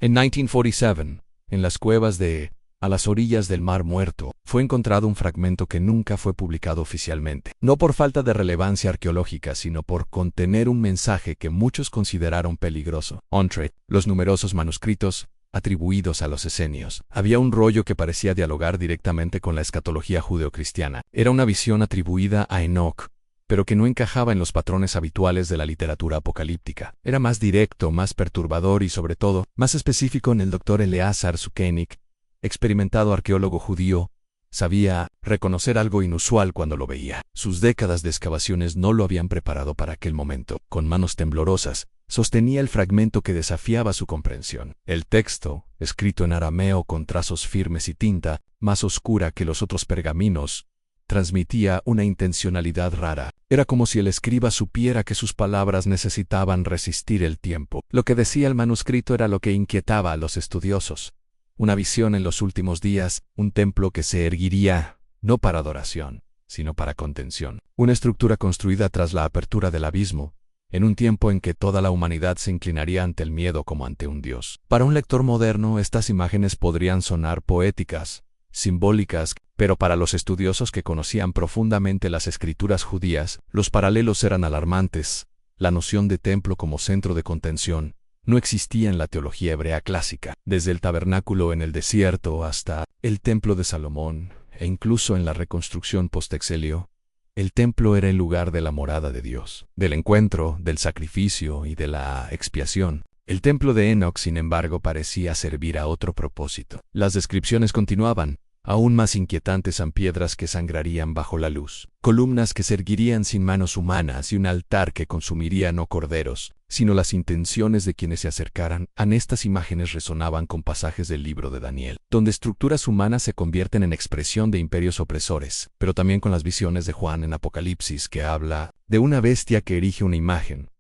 En 1947, en las cuevas de, a las orillas del Mar Muerto, fue encontrado un fragmento que nunca fue publicado oficialmente, no por falta de relevancia arqueológica, sino por contener un mensaje que muchos consideraron peligroso. Entre los numerosos manuscritos atribuidos a los esenios, había un rollo que parecía dialogar directamente con la escatología judeocristiana. Era una visión atribuida a Enoc, pero que no encajaba en los patrones habituales de la literatura apocalíptica. Era más directo, más perturbador y, sobre todo, más específico en el Dr. Eleazar Sukenik, experimentado arqueólogo judío. Sabía reconocer algo inusual cuando lo veía. Sus décadas de excavaciones no lo habían preparado para aquel momento. Con manos temblorosas, sostenía el fragmento que desafiaba su comprensión. El texto, escrito en arameo con trazos firmes y tinta, más oscura que los otros pergaminos, transmitía una intencionalidad rara. Era como si el escriba supiera que sus palabras necesitaban resistir el tiempo. Lo que decía el manuscrito era lo que inquietaba a los estudiosos. Una visión en los últimos días, un templo que se erguiría, no para adoración, sino para contención. Una estructura construida tras la apertura del abismo, en un tiempo en que toda la humanidad se inclinaría ante el miedo como ante un dios. Para un lector moderno, estas imágenes podrían sonar poéticas, simbólicas, pero para los estudiosos que conocían profundamente las escrituras judías, los paralelos eran alarmantes. La noción de templo como centro de contención no existía en la teología hebrea clásica. Desde el tabernáculo en el desierto hasta el templo de Salomón, e incluso en la reconstrucción post-exilio, el templo era el lugar de la morada de Dios, del encuentro, del sacrificio y de la expiación. El templo de Enoc, sin embargo, parecía servir a otro propósito. Las descripciones continuaban. Aún más inquietantes son piedras que sangrarían bajo la luz, columnas que se erguirían sin manos humanas y un altar que consumiría no corderos, sino las intenciones de quienes se acercaran. Estas imágenes resonaban con pasajes del libro de Daniel, donde estructuras humanas se convierten en expresión de imperios opresores, pero también con las visiones de Juan en Apocalipsis, que habla de una bestia que erige una imagen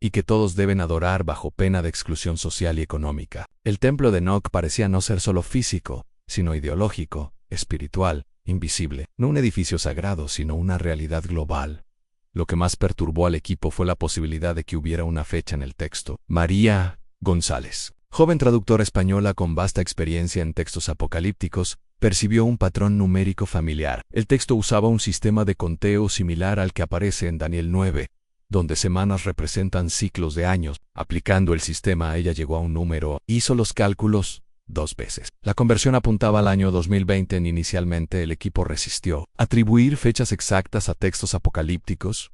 y que todos deben adorar bajo pena de exclusión social y económica. El templo de Enoc parecía no ser solo físico, sino ideológico, espiritual, invisible, no un edificio sagrado, sino una realidad global. Lo que más perturbó al equipo fue la posibilidad de que hubiera una fecha en el texto. María González, joven traductora española con vasta experiencia en textos apocalípticos, percibió un patrón numérico familiar. El texto usaba un sistema de conteo similar al que aparece en Daniel 9, donde semanas representan ciclos de años. Aplicando el sistema, ella llegó a un número, hizo los cálculos 2 veces. La conversión apuntaba al año 2020 y inicialmente el equipo resistió. Atribuir fechas exactas a textos apocalípticos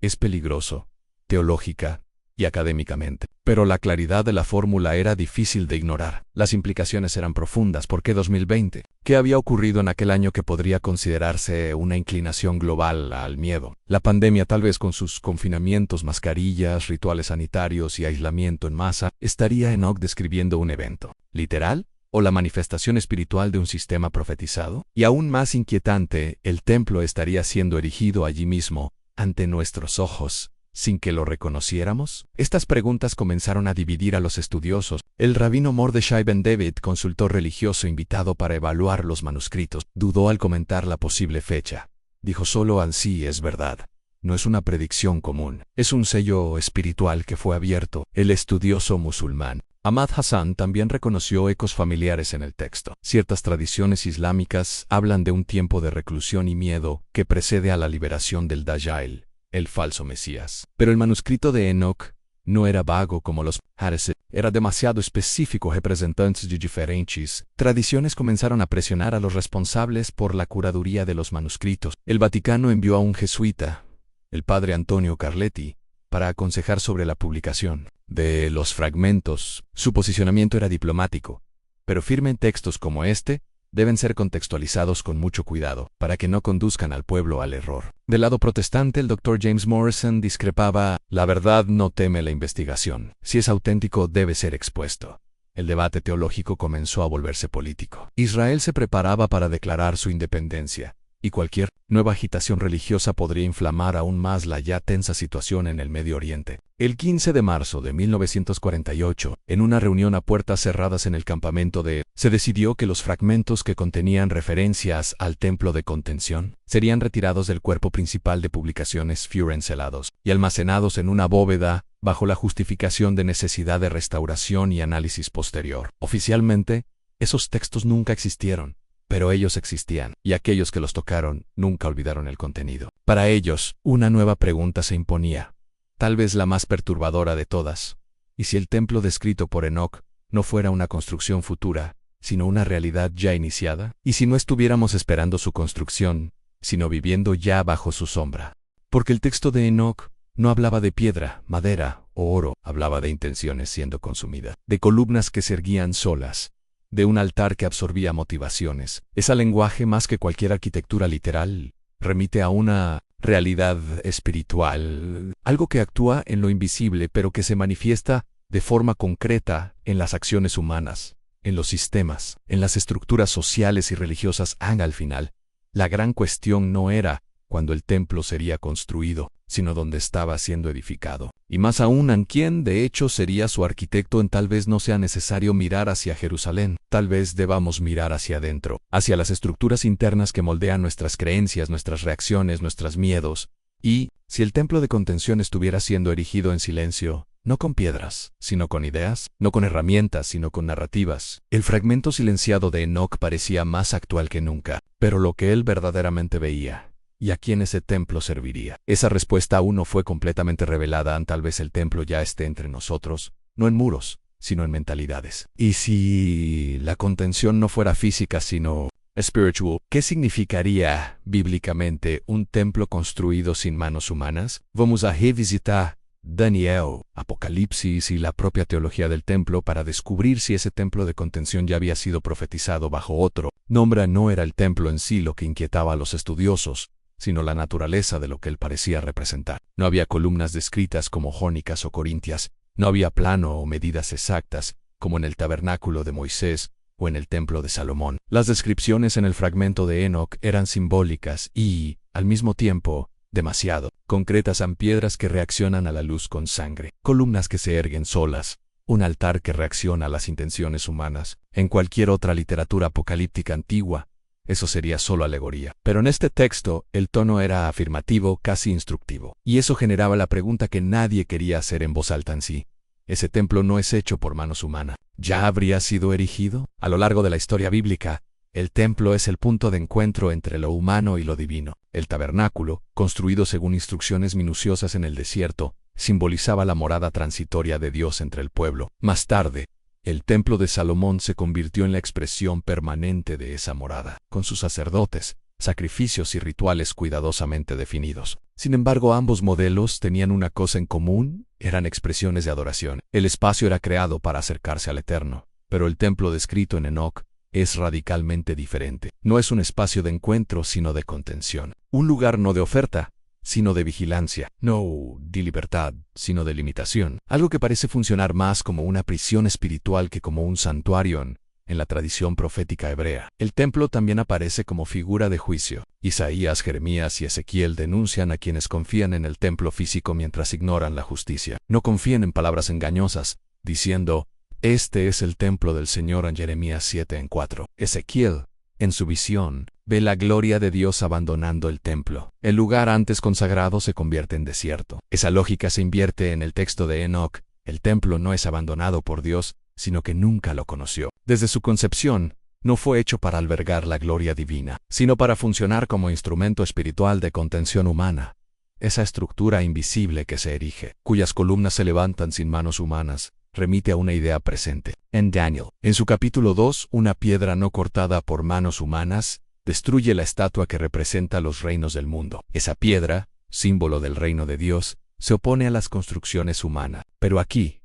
es peligroso, teológica y académicamente. Pero la claridad de la fórmula era difícil de ignorar. Las implicaciones eran profundas. ¿Por qué 2020? ¿Qué había ocurrido en aquel año que podría considerarse una inclinación global al miedo? La pandemia, tal vez con sus confinamientos, mascarillas, rituales sanitarios y aislamiento en masa, ¿estaría Enoc describiendo un evento literal o la manifestación espiritual de un sistema profetizado? Y aún más inquietante, ¿el templo estaría siendo erigido allí mismo, ante nuestros ojos, sin que lo reconociéramos? Estas preguntas comenzaron a dividir a los estudiosos. El rabino Mordechai Ben David, consultor religioso invitado para evaluar los manuscritos, dudó al comentar la posible fecha. Dijo solo: así es verdad. No es una predicción común, es un sello espiritual que fue abierto. El estudioso musulmán Ahmad Hassan también reconoció ecos familiares en el texto. Ciertas tradiciones islámicas hablan de un tiempo de reclusión y miedo que precede a la liberación del Dajjal, el falso Mesías. Pero el manuscrito de Enoc no era vago como los Hadith, era demasiado específico. Representantes de diferentes tradiciones comenzaron a presionar a los responsables por la curaduría de los manuscritos. El Vaticano envió a un jesuita, el padre Antonio Carletti, para aconsejar sobre la publicación de los fragmentos. Su posicionamiento era diplomático, pero firme en textos como este, deben ser contextualizados con mucho cuidado, para que no conduzcan al pueblo al error. Del lado protestante, el Dr. James Morrison discrepaba: la verdad no teme la investigación. Si es auténtico, debe ser expuesto. El debate teológico comenzó a volverse político. Israel se preparaba para declarar su independencia, y cualquier nueva agitación religiosa podría inflamar aún más la ya tensa situación en el Medio Oriente. El 15 de marzo de 1948, en una reunión a puertas cerradas en el campamento se decidió que los fragmentos que contenían referencias al templo de contención serían retirados del cuerpo principal de publicaciones, encelados y almacenados en una bóveda bajo la justificación de necesidad de restauración y análisis posterior. Oficialmente, esos textos nunca existieron, pero ellos existían, y aquellos que los tocaron nunca olvidaron el contenido. Para ellos, una nueva pregunta se imponía, tal vez la más perturbadora de todas. ¿Y si el templo descrito por Enoc no fuera una construcción futura, sino una realidad ya iniciada? ¿Y si no estuviéramos esperando su construcción, sino viviendo ya bajo su sombra? Porque el texto de Enoc no hablaba de piedra, madera o oro, hablaba de intenciones siendo consumidas, de columnas que se erguían solas, de un altar que absorbía motivaciones. Ese lenguaje, más que cualquier arquitectura literal, remite a una realidad espiritual, algo que actúa en lo invisible pero que se manifiesta de forma concreta en las acciones humanas, en los sistemas, en las estructuras sociales y religiosas. Al final, la gran cuestión no era cuándo el templo sería construido, sino dónde estaba siendo edificado. Y más aún, en quién de hecho sería su arquitecto. Tal vez no sea necesario mirar hacia Jerusalén, tal vez debamos mirar hacia adentro, hacia las estructuras internas que moldean nuestras creencias, nuestras reacciones, nuestros miedos. Y, si el templo de contención estuviera siendo erigido en silencio, no con piedras, sino con ideas, no con herramientas, sino con narrativas, el fragmento silenciado de Enoc parecía más actual que nunca, pero lo que él verdaderamente veía, ¿y a quién ese templo serviría? Esa respuesta aún no fue completamente revelada. Tal vez el templo ya esté entre nosotros, no en muros, sino en mentalidades. ¿Y si la contención no fuera física, sino spiritual? ¿Qué significaría, bíblicamente, un templo construido sin manos humanas? Vamos a revisitar Daniel, Apocalipsis y la propia teología del templo para descubrir si ese templo de contención ya había sido profetizado bajo otro nombre. No era el templo en sí lo que inquietaba a los estudiosos, sino la naturaleza de lo que él parecía representar. No había columnas descritas como jónicas o corintias, no había plano o medidas exactas, como en el tabernáculo de Moisés o en el templo de Salomón. Las descripciones en el fragmento de Enoc eran simbólicas y, al mismo tiempo, demasiado concretas. En piedras que reaccionan a la luz con sangre, columnas que se erguen solas, un altar que reacciona a las intenciones humanas. En cualquier otra literatura apocalíptica antigua, eso sería solo alegoría. Pero en este texto, el tono era afirmativo, casi instructivo. Y eso generaba la pregunta que nadie quería hacer en voz alta en sí. ¿Ese templo no es hecho por manos humanas? ¿Ya habría sido erigido? A lo largo de la historia bíblica, el templo es el punto de encuentro entre lo humano y lo divino. El tabernáculo, construido según instrucciones minuciosas en el desierto, simbolizaba la morada transitoria de Dios entre el pueblo. Más tarde, el templo de Salomón se convirtió en la expresión permanente de esa morada, con sus sacerdotes, sacrificios y rituales cuidadosamente definidos. Sin embargo, ambos modelos tenían una cosa en común: eran expresiones de adoración. El espacio era creado para acercarse al Eterno, pero el templo descrito en Enoc es radicalmente diferente. No es un espacio de encuentro, sino de contención. Un lugar no de oferta, sino de vigilancia. No de libertad, sino de limitación. Algo que parece funcionar más como una prisión espiritual que como un santuario en la tradición profética hebrea. El templo también aparece como figura de juicio. Isaías, Jeremías y Ezequiel denuncian a quienes confían en el templo físico mientras ignoran la justicia. No confíen en palabras engañosas, diciendo: este es el templo del Señor, en Jeremías 7:4. Ezequiel, en su visión, ve la gloria de Dios abandonando el templo. El lugar antes consagrado se convierte en desierto. Esa lógica se invierte en el texto de Enoc. El templo no es abandonado por Dios, sino que nunca lo conoció. Desde su concepción, no fue hecho para albergar la gloria divina, sino para funcionar como instrumento espiritual de contención humana. Esa estructura invisible que se erige, cuyas columnas se levantan sin manos humanas, remite a una idea presente. En Daniel, en su capítulo 2, una piedra no cortada por manos humanas destruye la estatua que representa los reinos del mundo. Esa piedra, símbolo del reino de Dios, se opone a las construcciones humanas. Pero aquí,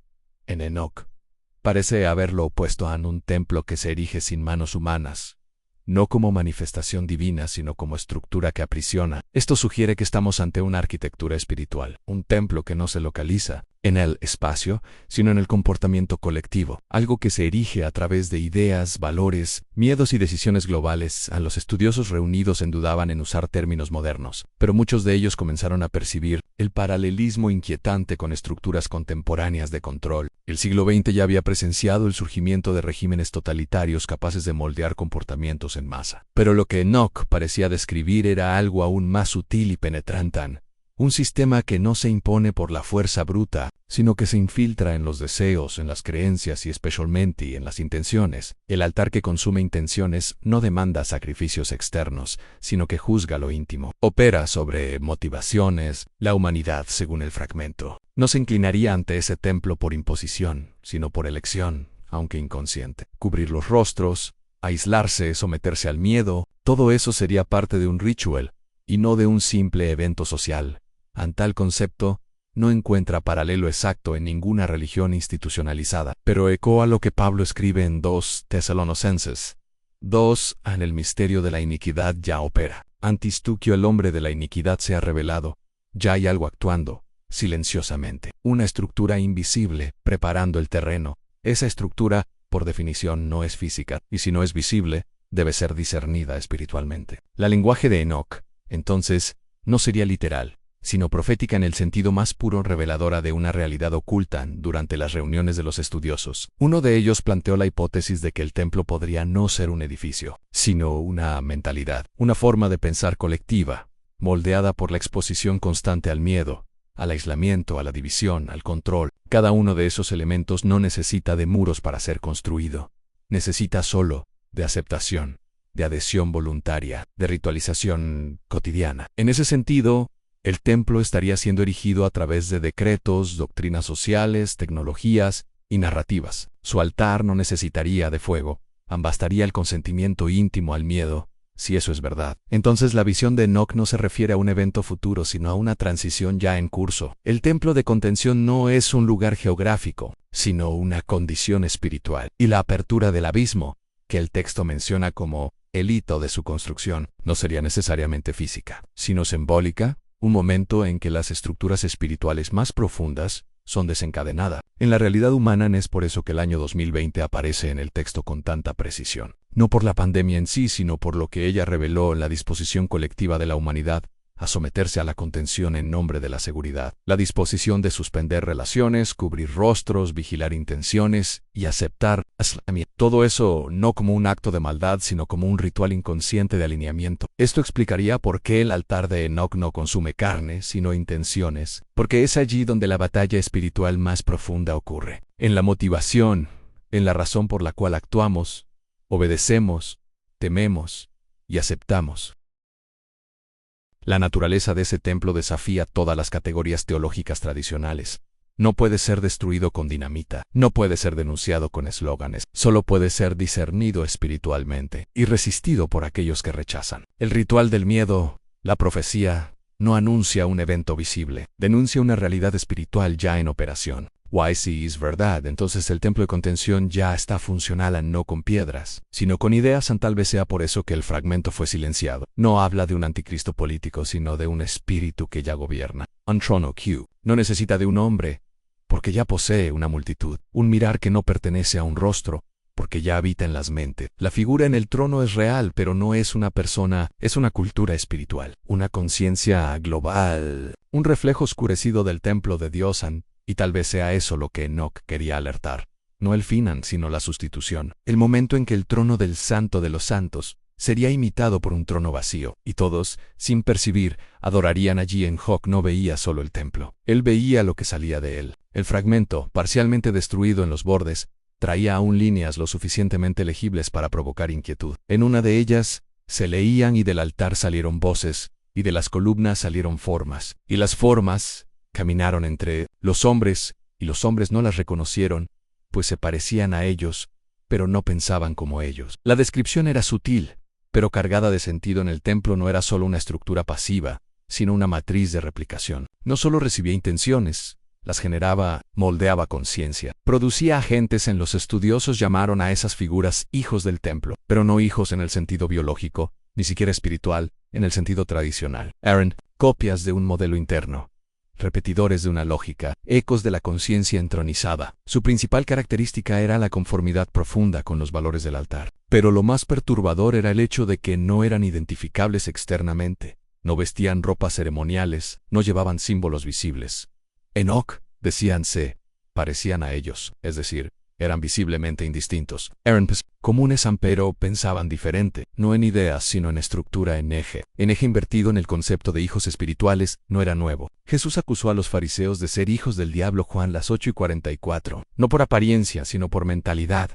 en Enoc, parece haber lo opuesto a un templo que se erige sin manos humanas, no como manifestación divina, sino como estructura que aprisiona. Esto sugiere que estamos ante una arquitectura espiritual, un templo que no se localiza en el espacio, sino en el comportamiento colectivo, algo que se erige a través de ideas, valores, miedos y decisiones globales. A los estudiosos reunidos dudaban en usar términos modernos, pero muchos de ellos comenzaron a percibir el paralelismo inquietante con estructuras contemporáneas de control. El siglo XX ya había presenciado el surgimiento de regímenes totalitarios capaces de moldear comportamientos en masa. Pero lo que Enoc parecía describir era algo aún más sutil y penetrante. Un sistema que no se impone por la fuerza bruta, sino que se infiltra en los deseos, en las creencias y especialmente en las intenciones. El altar que consume intenciones no demanda sacrificios externos, sino que juzga lo íntimo. Opera sobre motivaciones, la humanidad según el fragmento. No se inclinaría ante ese templo por imposición, sino por elección, aunque inconsciente. Cubrir los rostros, aislarse, someterse al miedo, todo eso sería parte de un ritual, y no de un simple evento social. En tal concepto, no encuentra paralelo exacto en ninguna religión institucionalizada, pero ecoa lo que Pablo escribe en 2 Tesalonicenses. 2. En el misterio de la iniquidad ya opera. Antes tú que el hombre de la iniquidad se ha revelado, ya hay algo actuando, silenciosamente. Una estructura invisible, preparando el terreno. Esa estructura, por definición, no es física, y si no es visible, debe ser discernida espiritualmente. La lenguaje de Enoc, entonces, no sería literal, sino profética en el sentido más puro, reveladora de una realidad oculta. Durante las reuniones de los estudiosos, uno de ellos planteó la hipótesis de que el templo podría no ser un edificio, sino una mentalidad, una forma de pensar colectiva, moldeada por la exposición constante al miedo, al aislamiento, a la división, al control. Cada uno de esos elementos no necesita de muros para ser construido, necesita solo de aceptación, de adhesión voluntaria, de ritualización cotidiana. En ese sentido, el templo estaría siendo erigido a través de decretos, doctrinas sociales, tecnologías y narrativas. Su altar no necesitaría de fuego, bastaría el consentimiento íntimo al miedo, si eso es verdad. Entonces la visión de Enoc no se refiere a un evento futuro, sino a una transición ya en curso. El templo de contención no es un lugar geográfico, sino una condición espiritual. Y la apertura del abismo, que el texto menciona como el hito de su construcción, no sería necesariamente física, sino simbólica, un momento en que las estructuras espirituales más profundas son desencadenadas. En la realidad humana es por eso que el año 2020 aparece en el texto con tanta precisión. No por la pandemia en sí, sino por lo que ella reveló en la disposición colectiva de la humanidad a someterse a la contención en nombre de la seguridad. La disposición de suspender relaciones, cubrir rostros, vigilar intenciones y aceptar aislamiento. Todo eso no como un acto de maldad, sino como un ritual inconsciente de alineamiento. Esto explicaría por qué el altar de Enoc no consume carne, sino intenciones, porque es allí donde la batalla espiritual más profunda ocurre. En la motivación, en la razón por la cual actuamos, obedecemos, tememos y aceptamos. La naturaleza de ese templo desafía todas las categorías teológicas tradicionales. No puede ser destruido con dinamita, no puede ser denunciado con eslóganes, solo puede ser discernido espiritualmente y resistido por aquellos que rechazan. El ritual del miedo, la profecía, no anuncia un evento visible, denuncia una realidad espiritual ya en operación. Si es verdad, entonces el templo de contención ya está funcional, no con piedras, sino con ideas. Tal vez sea por eso que el fragmento fue silenciado. No habla de un anticristo político, sino de un espíritu que ya gobierna. Un trono Q no necesita de un hombre, porque ya posee una multitud. Un mirar que no pertenece a un rostro, porque ya habita en las mentes. La figura en el trono es real, pero no es una persona, es una cultura espiritual, una conciencia global, un reflejo oscurecido del templo de Dios. Y tal vez sea eso lo que Enoc quería alertar. No el fin, sino la sustitución. El momento en que el trono del Santo de los Santos sería imitado por un trono vacío, y todos, sin percibir, adorarían allí. Enoc no veía solo el templo. Él veía lo que salía de él. El fragmento, parcialmente destruido en los bordes, traía aún líneas lo suficientemente legibles para provocar inquietud. En una de ellas, se leían: y del altar salieron voces, y de las columnas salieron formas, y las formas caminaron entre los hombres, y los hombres no las reconocieron, pues se parecían a ellos, pero no pensaban como ellos. La descripción era sutil, pero cargada de sentido. En el templo no era solo una estructura pasiva, sino una matriz de replicación. No solo recibía intenciones, las generaba, moldeaba conciencia. Producía agentes. En los estudiosos llamaron a esas figuras hijos del templo, pero no hijos en el sentido biológico, ni siquiera espiritual, en el sentido tradicional. Eran copias de un modelo interno, repetidores de una lógica, ecos de la conciencia entronizada. Su principal característica era la conformidad profunda con los valores del altar. Pero lo más perturbador era el hecho de que no eran identificables externamente, no vestían ropas ceremoniales, no llevaban símbolos visibles. Enoc, decían, se parecían a ellos, es decir, eran visiblemente indistintos. Eran comunes pero pensaban diferente, no en ideas sino en estructura, en eje invertido. En el concepto de hijos espirituales no era nuevo. Jesús acusó a los fariseos de ser hijos del diablo, Juan 8:44, no por apariencia sino por mentalidad,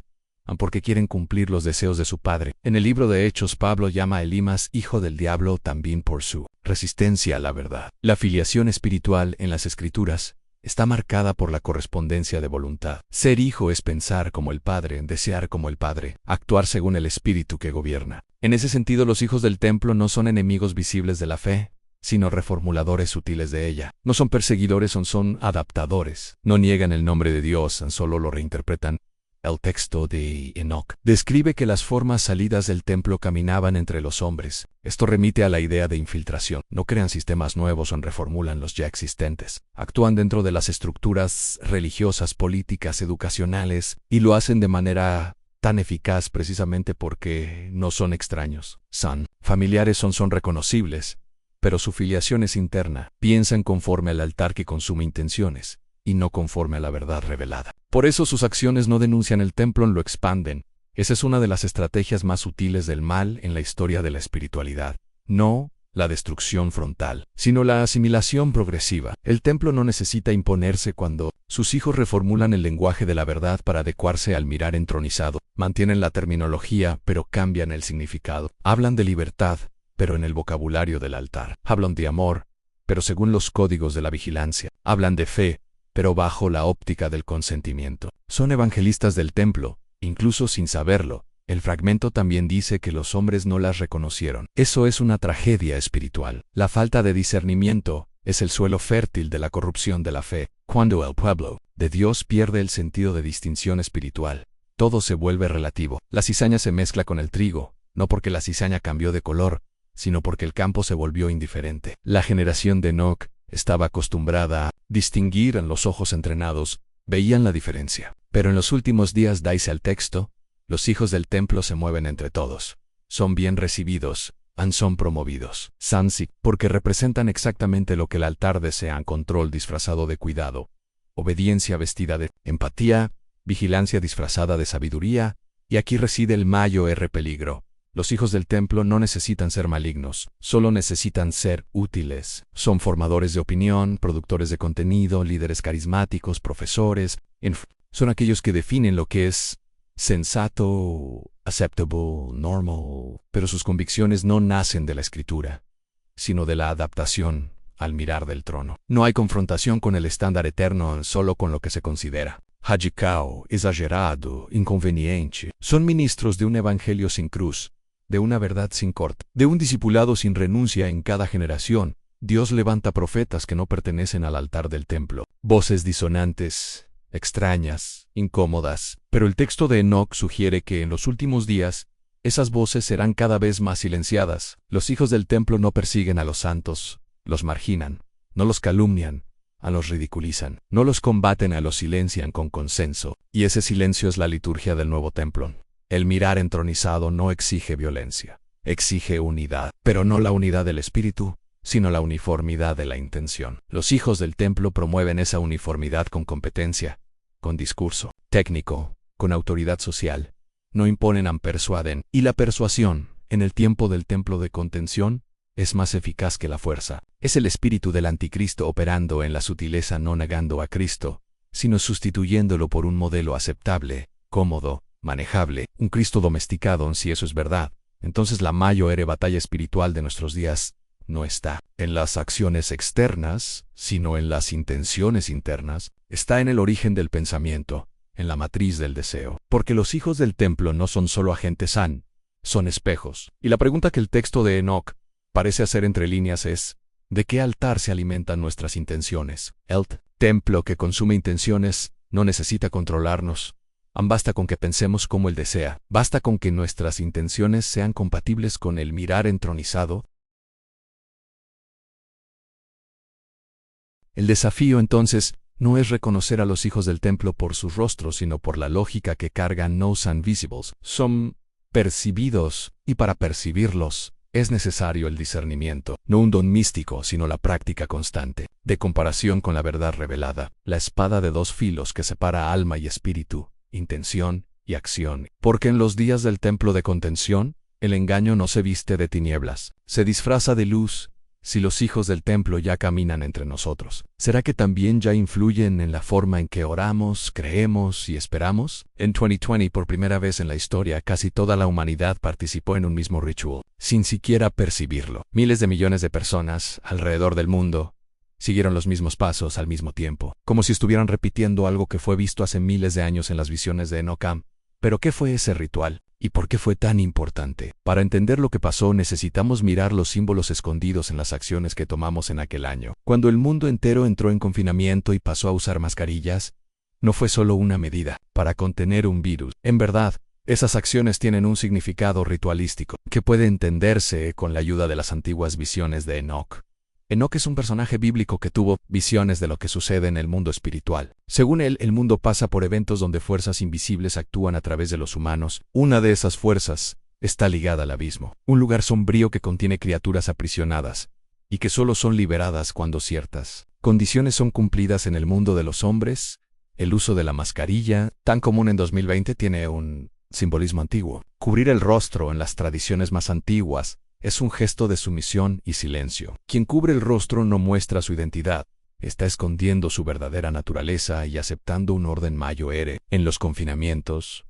porque quieren cumplir los deseos de su padre. En el libro de Hechos, Pablo llama a Elimas hijo del diablo también por su resistencia a la verdad. La filiación espiritual en las Escrituras está marcada por la correspondencia de voluntad. Ser hijo es pensar como el Padre, desear como el Padre, actuar según el Espíritu que gobierna. En ese sentido, los hijos del templo no son enemigos visibles de la fe, sino reformuladores sutiles de ella. No son perseguidores, son adaptadores. No niegan el nombre de Dios, solo lo reinterpretan. El texto de Enoc describe que las formas salidas del templo caminaban entre los hombres. Esto remite a la idea de infiltración. No crean sistemas nuevos o reformulan los ya existentes. Actúan dentro de las estructuras religiosas, políticas, educacionales, y lo hacen de manera tan eficaz precisamente porque no son extraños. Son familiares, son reconocibles, pero su filiación es interna. Piensan conforme al altar que consume intenciones, y no conforme a la verdad revelada. Por eso sus acciones no denuncian el templo, lo expanden. Esa es una de las estrategias más sutiles del mal en la historia de la espiritualidad. No la destrucción frontal, sino la asimilación progresiva. El templo no necesita imponerse cuando sus hijos reformulan el lenguaje de la verdad para adecuarse al mirar entronizado. Mantienen la terminología, pero cambian el significado. Hablan de libertad, pero en el vocabulario del altar. Hablan de amor, pero según los códigos de la vigilancia. Hablan de fe, pero bajo la óptica del consentimiento. Son evangelistas del templo, incluso sin saberlo. El fragmento también dice que los hombres no las reconocieron. Eso es una tragedia espiritual. La falta de discernimiento es el suelo fértil de la corrupción de la fe. Cuando el pueblo de Dios pierde el sentido de distinción espiritual, todo se vuelve relativo. La cizaña se mezcla con el trigo, no porque la cizaña cambió de color, sino porque el campo se volvió indiferente. La generación de Enoc estaba acostumbrada a distinguir. En los ojos entrenados veían la diferencia. Pero en los últimos días, dice el texto, los hijos del templo se mueven entre todos. Son bien recibidos, son promovidos. Sansi, porque representan exactamente lo que el altar desea: control disfrazado de cuidado, obediencia vestida de empatía, vigilancia disfrazada de sabiduría, y aquí reside el mayor peligro. Los hijos del templo no necesitan ser malignos, solo necesitan ser útiles. Son formadores de opinión, productores de contenido, líderes carismáticos, profesores. Son aquellos que definen lo que es sensato, acceptable, normal. Pero sus convicciones no nacen de la escritura, sino de la adaptación al mirar del trono. No hay confrontación con el estándar eterno, solo con lo que se considera radical, exagerado, inconveniente. Son ministros de un evangelio sin cruz, de una verdad sin corte, de un discipulado sin renuncia. En cada generación, Dios levanta profetas que no pertenecen al altar del templo. Voces disonantes, extrañas, incómodas. Pero el texto de Enoc sugiere que en los últimos días, esas voces serán cada vez más silenciadas. Los hijos del templo no persiguen a los santos, los marginan, no los calumnian, los ridiculizan, no los combaten, los silencian con consenso. Y ese silencio es la liturgia del nuevo templo. El mirar entronizado no exige violencia, exige unidad, pero no la unidad del espíritu, sino la uniformidad de la intención. Los hijos del templo promueven esa uniformidad con competencia, con discurso técnico, con autoridad social. No imponen, persuaden. Y la persuasión, en el tiempo del templo de contención, es más eficaz que la fuerza. Es el espíritu del anticristo operando en la sutileza, no negando a Cristo, sino sustituyéndolo por un modelo aceptable, cómodo, manejable, un Cristo domesticado. Si eso es verdad, entonces la mayor batalla espiritual de nuestros días no está en las acciones externas, sino en las intenciones internas. Está en el origen del pensamiento, en la matriz del deseo. Porque los hijos del templo no son solo agentes son espejos. Y la pregunta que el texto de Enoc parece hacer entre líneas es: ¿de qué altar se alimentan nuestras intenciones? El templo que consume intenciones no necesita controlarnos. Basta con que pensemos como Él desea. Basta con que nuestras intenciones sean compatibles con el mirar entronizado. El desafío, entonces, no es reconocer a los hijos del templo por sus rostros, sino por la lógica que cargan. No son visibles, son percibidos, y para percibirlos es necesario el discernimiento, no un don místico, sino la práctica constante, de comparación con la verdad revelada, la espada de dos filos que separa alma y espíritu, intención y acción. Porque en los días del templo de contención, el engaño no se viste de tinieblas, se disfraza de luz. Si los hijos del templo ya caminan entre nosotros, ¿será que también ya influyen en la forma en que oramos, creemos y esperamos? En 2020, por primera vez en la historia, casi toda la humanidad participó en un mismo ritual, sin siquiera percibirlo. Miles de millones de personas, alrededor del mundo, siguieron los mismos pasos al mismo tiempo, como si estuvieran repitiendo algo que fue visto hace miles de años en las visiones de Enoch. ¿Pero qué fue ese ritual? ¿Y por qué fue tan importante? Para entender lo que pasó necesitamos mirar los símbolos escondidos en las acciones que tomamos en aquel año. Cuando el mundo entero entró en confinamiento y pasó a usar mascarillas, no fue solo una medida para contener un virus. En verdad, esas acciones tienen un significado ritualístico que puede entenderse con la ayuda de las antiguas visiones de Enoch. Enoch es un personaje bíblico que tuvo visiones de lo que sucede en el mundo espiritual. Según él, el mundo pasa por eventos donde fuerzas invisibles actúan a través de los humanos. Una de esas fuerzas está ligada al abismo, un lugar sombrío que contiene criaturas aprisionadas y que solo son liberadas cuando ciertas condiciones son cumplidas en el mundo de los hombres. El uso de la mascarilla, tan común en 2020, tiene un simbolismo antiguo. Cubrir el rostro en las tradiciones más antiguas es un gesto de sumisión y silencio. Quien cubre el rostro no muestra su identidad, está escondiendo su verdadera naturaleza y aceptando un orden mayor. En los confinamientos,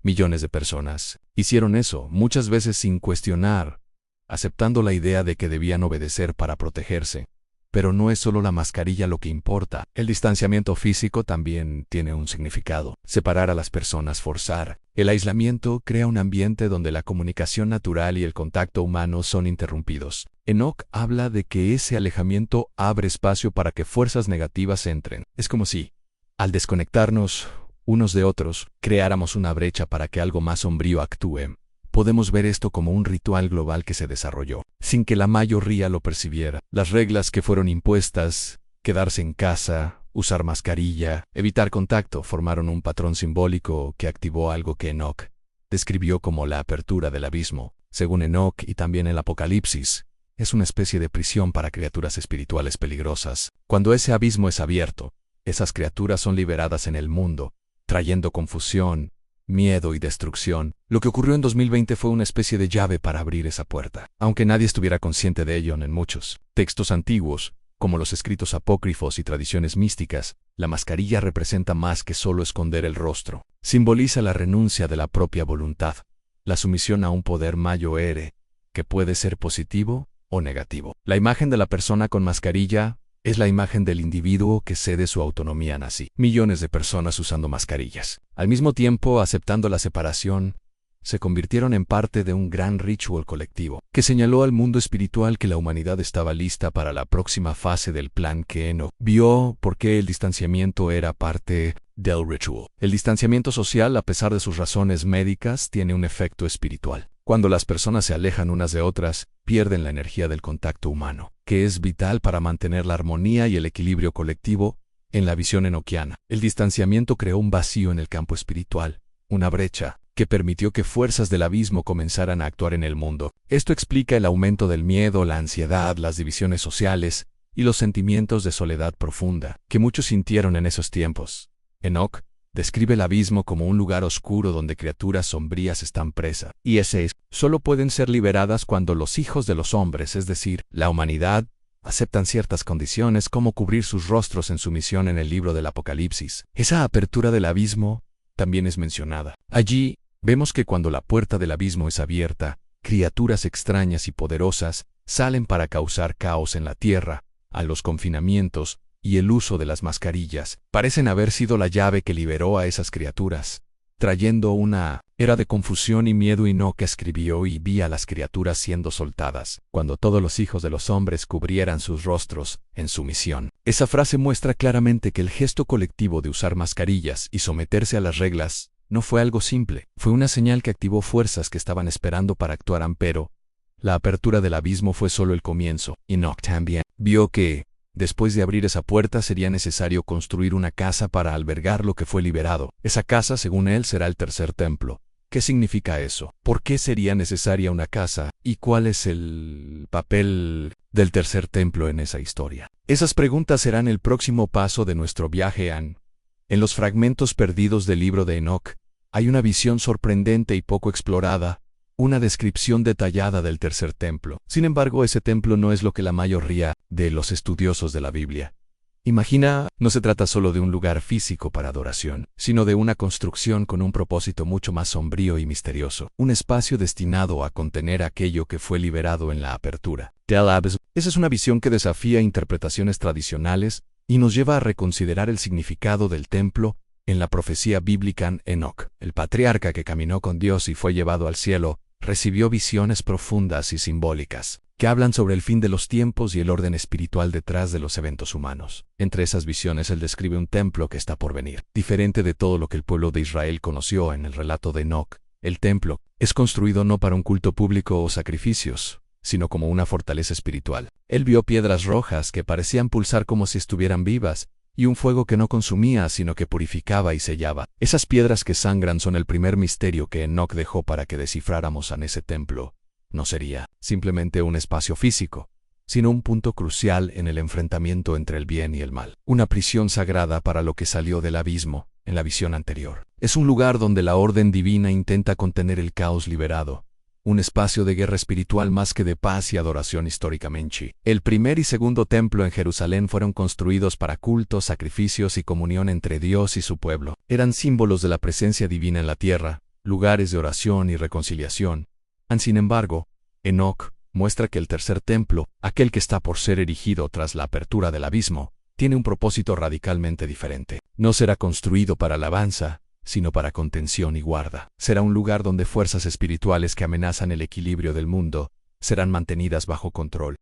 millones de personas hicieron eso, muchas veces sin cuestionar, aceptando la idea de que debían obedecer para protegerse. Pero no es solo la mascarilla lo que importa. El distanciamiento físico también tiene un significado. Separar a las personas, forzar. El aislamiento crea un ambiente donde la comunicación natural y el contacto humano son interrumpidos. Enoch habla de que ese alejamiento abre espacio para que fuerzas negativas entren. Es como si, al desconectarnos unos de otros, creáramos una brecha para que algo más sombrío actúe. Podemos ver esto como un ritual global que se desarrolló, sin que la mayoría lo percibiera. Las reglas que fueron impuestas, quedarse en casa, usar mascarilla, evitar contacto, formaron un patrón simbólico que activó algo que Enoch describió como la apertura del abismo. Según Enoch y también el Apocalipsis, es una especie de prisión para criaturas espirituales peligrosas. Cuando ese abismo es abierto, esas criaturas son liberadas en el mundo, trayendo confusión, miedo y destrucción. Lo que ocurrió en 2020 fue una especie de llave para abrir esa puerta. Aunque nadie estuviera consciente de ello en muchos textos antiguos, como los escritos apócrifos y tradiciones místicas, la mascarilla representa más que solo esconder el rostro. Simboliza la renuncia de la propia voluntad, la sumisión a un poder mayor, que puede ser positivo o negativo. La imagen de la persona con mascarilla es la imagen del individuo que cede su autonomía nazi. Millones de personas usando mascarillas. Al mismo tiempo, aceptando la separación, se convirtieron en parte de un gran ritual colectivo, que señaló al mundo espiritual que la humanidad estaba lista para la próxima fase del plan que Enoch vio porque el distanciamiento era parte del ritual. El distanciamiento social, a pesar de sus razones médicas, tiene un efecto espiritual. Cuando las personas se alejan unas de otras, pierden la energía del contacto humano, que es vital para mantener la armonía y el equilibrio colectivo. En la visión enoquiana, el distanciamiento creó un vacío en el campo espiritual, una brecha, que permitió que fuerzas del abismo comenzaran a actuar en el mundo. Esto explica el aumento del miedo, la ansiedad, las divisiones sociales y los sentimientos de soledad profunda que muchos sintieron en esos tiempos. Enoch describe el abismo como un lugar oscuro donde criaturas sombrías están presas, y solo pueden ser liberadas cuando los hijos de los hombres, es decir, la humanidad, aceptan ciertas condiciones como cubrir sus rostros en sumisión en el libro del Apocalipsis. Esa apertura del abismo también es mencionada. Allí, vemos que cuando la puerta del abismo es abierta, criaturas extrañas y poderosas salen para causar caos en la tierra. A los confinamientos y el uso de las mascarillas parecen haber sido la llave que liberó a esas criaturas, trayendo una era de confusión y miedo. Enoch escribió: y vi a las criaturas siendo soltadas, cuando todos los hijos de los hombres cubrieran sus rostros en sumisión. Esa frase muestra claramente que el gesto colectivo de usar mascarillas y someterse a las reglas no fue algo simple, fue una señal que activó fuerzas que estaban esperando para actuar, pero la apertura del abismo fue solo el comienzo. Enoch también vio que, después de abrir esa puerta, sería necesario construir una casa para albergar lo que fue liberado. Esa casa, según él, será el tercer templo. ¿Qué significa eso? ¿Por qué sería necesaria una casa? ¿Y cuál es el papel del tercer templo en esa historia? Esas preguntas serán el próximo paso de nuestro viaje En los fragmentos perdidos del libro de Enoc, hay una visión sorprendente y poco explorada, una descripción detallada del tercer templo. Sin embargo, ese templo no es lo que la mayoría de los estudiosos de la Biblia imagina. No se trata solo de un lugar físico para adoración, sino de una construcción con un propósito mucho más sombrío y misterioso, un espacio destinado a contener aquello que fue liberado en la apertura del abismo. Esa es una visión que desafía interpretaciones tradicionales y nos lleva a reconsiderar el significado del templo en la profecía bíblica. En Enoc, el patriarca que caminó con Dios y fue llevado al cielo, recibió visiones profundas y simbólicas, que hablan sobre el fin de los tiempos y el orden espiritual detrás de los eventos humanos. Entre esas visiones él describe un templo que está por venir. Diferente de todo lo que el pueblo de Israel conoció en el relato de Enoc, el templo es construido no para un culto público o sacrificios, sino como una fortaleza espiritual. Él vio piedras rojas que parecían pulsar como si estuvieran vivas, y un fuego que no consumía sino que purificaba y sellaba. Esas piedras que sangran son el primer misterio que Enoc dejó para que descifráramos en ese templo. No sería simplemente un espacio físico, sino un punto crucial en el enfrentamiento entre el bien y el mal. Una prisión sagrada para lo que salió del abismo en la visión anterior. Es un lugar donde la orden divina intenta contener el caos liberado. Un espacio de guerra espiritual más que de paz y adoración históricamente. El primer y segundo templo en Jerusalén fueron construidos para cultos, sacrificios y comunión entre Dios y su pueblo. Eran símbolos de la presencia divina en la tierra, lugares de oración y reconciliación. Sin embargo, Enoc muestra que el tercer templo, aquel que está por ser erigido tras la apertura del abismo, tiene un propósito radicalmente diferente. No será construido para alabanza, sino para contención y guarda. Será un lugar donde fuerzas espirituales que amenazan el equilibrio del mundo serán mantenidas bajo control.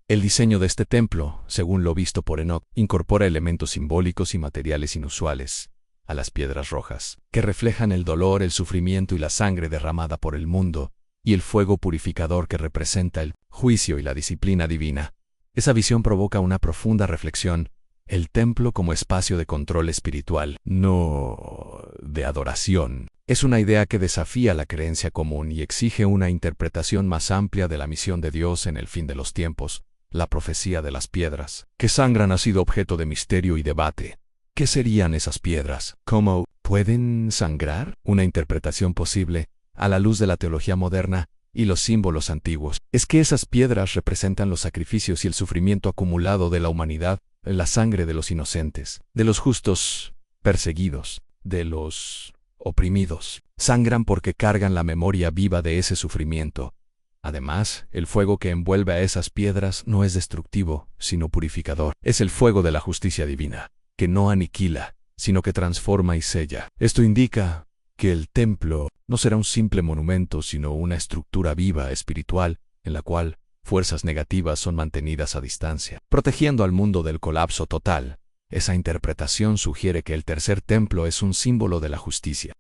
El diseño de este templo, según lo visto por Enoc, incorpora elementos simbólicos y materiales inusuales a las piedras rojas, que reflejan el dolor, el sufrimiento y la sangre derramada por el mundo, y el fuego purificador que representa el juicio y la disciplina divina. Esa visión provoca una profunda reflexión. El templo como espacio de control espiritual, no de adoración, es una idea que desafía la creencia común y exige una interpretación más amplia de la misión de Dios en el fin de los tiempos. La profecía de las piedras que sangran ha sido objeto de misterio y debate. ¿Qué serían esas piedras? ¿Cómo pueden sangrar? Una interpretación posible, a la luz de la teología moderna y los símbolos antiguos, es que esas piedras representan los sacrificios y el sufrimiento acumulado de la humanidad, la sangre de los inocentes, de los justos perseguidos, de los oprimidos. Sangran porque cargan la memoria viva de ese sufrimiento. Además, el fuego que envuelve a esas piedras no es destructivo, sino purificador. Es el fuego de la justicia divina, que no aniquila, sino que transforma y sella. Esto indica que el templo no será un simple monumento, sino una estructura viva, espiritual, en la cual fuerzas negativas son mantenidas a distancia, protegiendo al mundo del colapso total. Esa interpretación sugiere que el tercer templo es un símbolo de la justicia,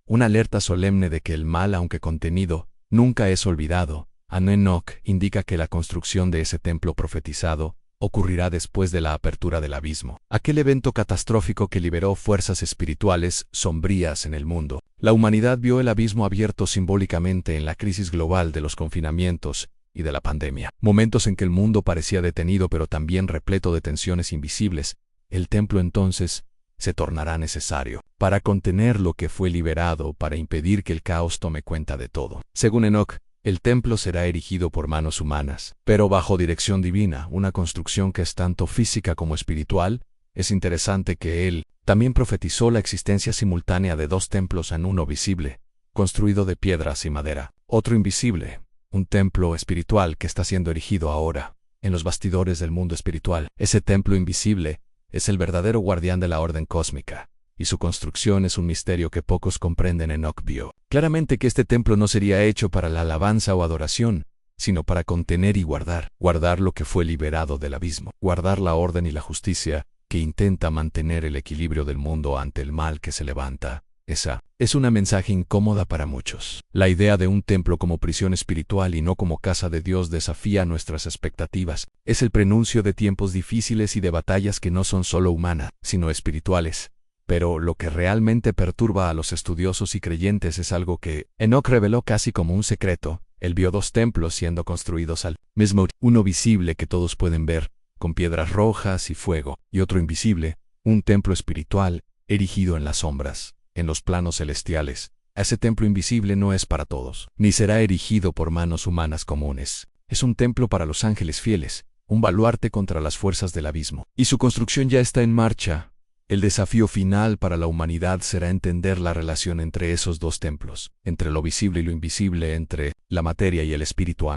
una alerta solemne de que el mal, aunque contenido, nunca es olvidado. Enoc indica que la construcción de ese templo profetizado ocurrirá después de la apertura del abismo, aquel evento catastrófico que liberó fuerzas espirituales sombrías en el mundo. La humanidad vio el abismo abierto simbólicamente en la crisis global de los confinamientos y de la pandemia. Momentos en que el mundo parecía detenido pero también repleto de tensiones invisibles. El templo entonces se tornará necesario para contener lo que fue liberado, para impedir que el caos tome cuenta de todo. Según Enoc, el templo será erigido por manos humanas, pero bajo dirección divina, una construcción que es tanto física como espiritual. Es interesante que él también profetizó la existencia simultánea de dos templos en uno visible, construido de piedras y madera, otro invisible, un templo espiritual que está siendo erigido ahora, en los bastidores del mundo espiritual. Ese templo invisible es el verdadero guardián de la orden cósmica, y su construcción es un misterio que pocos comprenden. Enoc vio claramente que este templo no sería hecho para la alabanza o adoración, sino para contener y guardar lo que fue liberado del abismo, guardar la orden y la justicia que intenta mantener el equilibrio del mundo ante el mal que se levanta. Esa es una mensaje incómoda para muchos. La idea de un templo como prisión espiritual y no como casa de Dios desafía nuestras expectativas. Es el prenuncio de tiempos difíciles y de batallas que no son solo humanas, sino espirituales. Pero lo que realmente perturba a los estudiosos y creyentes es algo que Enoc reveló casi como un secreto. Él vio dos templos siendo construidos al mismo tiempo, uno visible que todos pueden ver, con piedras rojas y fuego, y otro invisible, un templo espiritual, erigido en las sombras, en los planos celestiales. Ese templo invisible no es para todos, ni será erigido por manos humanas comunes. Es un templo para los ángeles fieles, un baluarte contra las fuerzas del abismo. Y su construcción ya está en marcha. El desafío final para la humanidad será entender la relación entre esos dos templos, entre lo visible y lo invisible, entre la materia y el espíritu.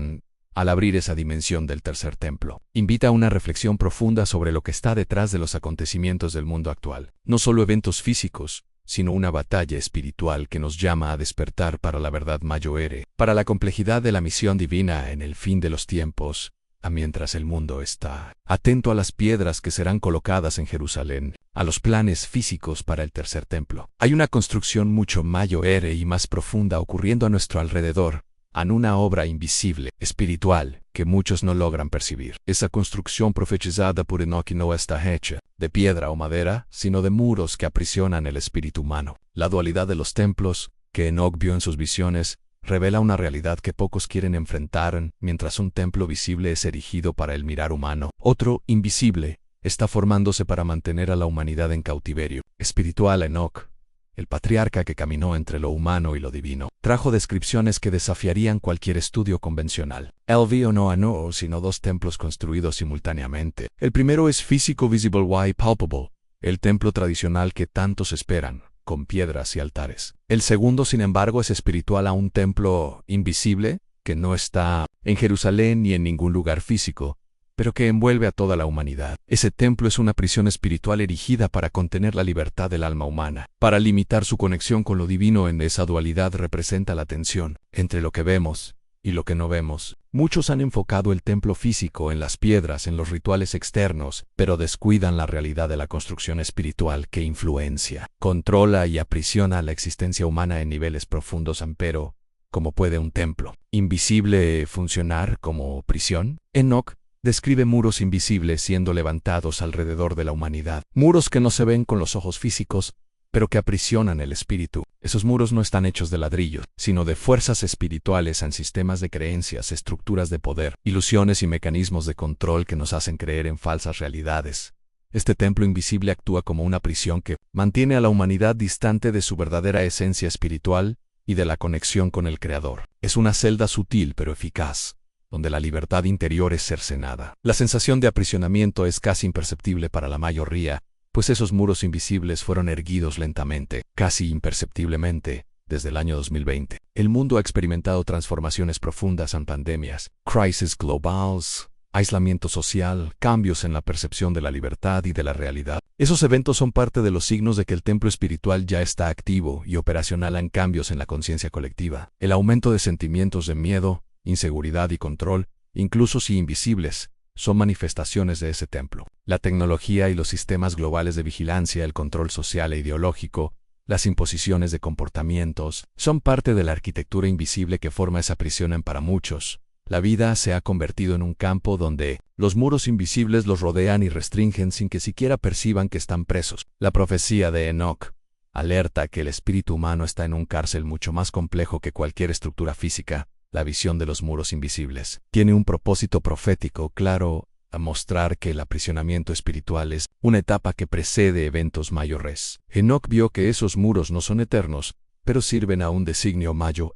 Al abrir esa dimensión del tercer templo, invita a una reflexión profunda sobre lo que está detrás de los acontecimientos del mundo actual. No solo eventos físicos, sino una batalla espiritual que nos llama a despertar para la verdad mayor, para la complejidad de la misión divina en el fin de los tiempos, mientras el mundo está atento a las piedras que serán colocadas en Jerusalén, a los planes físicos para el tercer templo. Hay una construcción mucho mayor y más profunda ocurriendo a nuestro alrededor, en una obra invisible, espiritual, que muchos no logran percibir. Esa construcción profetizada por Enoch no está hecha de piedra o madera, sino de muros que aprisionan el espíritu humano. La dualidad de los templos, que Enoch vio en sus visiones, revela una realidad que pocos quieren enfrentar. Mientras un templo visible es erigido para el mirar humano, otro, invisible, está formándose para mantener a la humanidad en cautiverio espiritual. Enoch, el patriarca que caminó entre lo humano y lo divino, trajo descripciones que desafiarían cualquier estudio convencional. Él vio no, sino dos templos construidos simultáneamente. El primero es físico, visible y palpable, el templo tradicional que tantos esperan, con piedras y altares. El segundo, sin embargo, es espiritual, a un templo invisible, que no está en Jerusalén ni en ningún lugar físico, pero que envuelve a toda la humanidad. Ese templo es una prisión espiritual erigida para contener la libertad del alma humana, para limitar su conexión con lo divino. En esa dualidad representa la tensión entre lo que vemos y lo que no vemos. Muchos han enfocado el templo físico en las piedras, en los rituales externos, pero descuidan la realidad de la construcción espiritual que influencia, controla y aprisiona la existencia humana en niveles profundos. Pero, ¿cómo puede un templo invisible funcionar como prisión? Enoch describe muros invisibles siendo levantados alrededor de la humanidad, muros que no se ven con los ojos físicos, pero que aprisionan el espíritu. Esos muros no están hechos de ladrillos, sino de fuerzas espirituales en sistemas de creencias, estructuras de poder, ilusiones y mecanismos de control que nos hacen creer en falsas realidades. Este templo invisible actúa como una prisión que mantiene a la humanidad distante de su verdadera esencia espiritual y de la conexión con el Creador. Es una celda sutil pero eficaz, donde la libertad interior es cercenada. La sensación de aprisionamiento es casi imperceptible para la mayoría, pues esos muros invisibles fueron erguidos lentamente, casi imperceptiblemente, desde el año 2020. El mundo ha experimentado transformaciones profundas en pandemias, crisis globales, aislamiento social, cambios en la percepción de la libertad y de la realidad. Esos eventos son parte de los signos de que el templo espiritual ya está activo y operacional en cambios en la conciencia colectiva. El aumento de sentimientos de miedo, inseguridad y control, incluso si invisibles, son manifestaciones de ese templo. La tecnología y los sistemas globales de vigilancia, el control social e ideológico, las imposiciones de comportamientos, son parte de la arquitectura invisible que forma esa prisión. Para muchos, la vida se ha convertido en un campo donde los muros invisibles los rodean y restringen sin que siquiera perciban que están presos. La profecía de Enoch alerta que el espíritu humano está en un cárcel mucho más complejo que cualquier estructura física. La visión de los muros invisibles tiene un propósito profético claro, a mostrar que el aprisionamiento espiritual es una etapa que precede eventos mayores. Enoch vio que esos muros no son eternos, pero sirven a un designio mayor,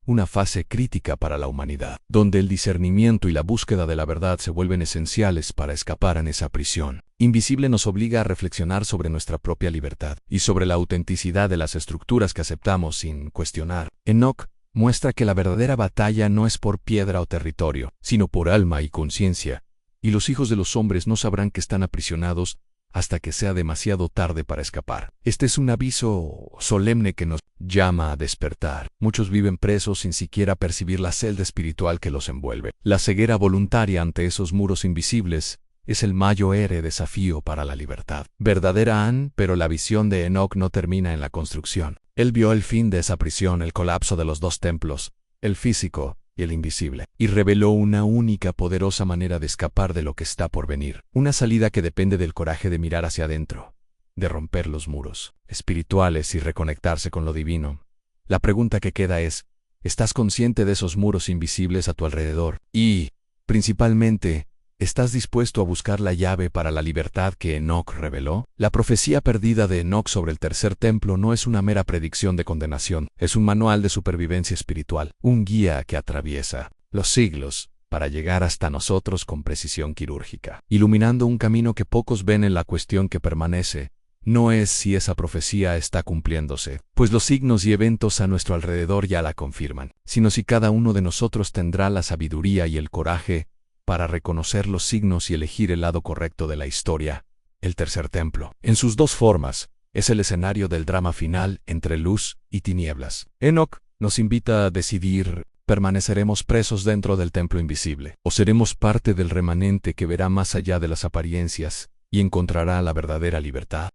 una fase crítica para la humanidad, donde el discernimiento y la búsqueda de la verdad se vuelven esenciales para escapar en esa prisión. Invisible nos obliga a reflexionar sobre nuestra propia libertad y sobre la autenticidad de las estructuras que aceptamos sin cuestionar. Enoch muestra que la verdadera batalla no es por piedra o territorio, sino por alma y conciencia, y los hijos de los hombres no sabrán que están aprisionados hasta que sea demasiado tarde para escapar. Este es un aviso solemne que nos llama a despertar. Muchos viven presos sin siquiera percibir la celda espiritual que los envuelve. La ceguera voluntaria ante esos muros invisibles es el mayor desafío para la libertad verdadera. Pero la visión de Enoch no termina en la construcción. Él vio el fin de esa prisión, el colapso de los dos templos, el físico y el invisible, y reveló una única poderosa manera de escapar de lo que está por venir. Una salida que depende del coraje de mirar hacia adentro, de romper los muros espirituales y reconectarse con lo divino. La pregunta que queda es, ¿estás consciente de esos muros invisibles a tu alrededor? Y, principalmente, ¿Estás dispuesto a buscar la llave para la libertad que Enoc reveló? La profecía perdida de Enoc sobre el tercer templo no es una mera predicción de condenación, es un manual de supervivencia espiritual, un guía que atraviesa los siglos para llegar hasta nosotros con precisión quirúrgica, iluminando un camino que pocos ven. En la cuestión que permanece no es si esa profecía está cumpliéndose, pues los signos y eventos a nuestro alrededor ya la confirman, sino si cada uno de nosotros tendrá la sabiduría y el coraje para reconocer los signos y elegir el lado correcto de la historia. El tercer templo, en sus dos formas, es el escenario del drama final entre luz y tinieblas. Enoc nos invita a decidir: ¿permaneceremos presos dentro del templo invisible, o seremos parte del remanente que verá más allá de las apariencias y encontrará la verdadera libertad?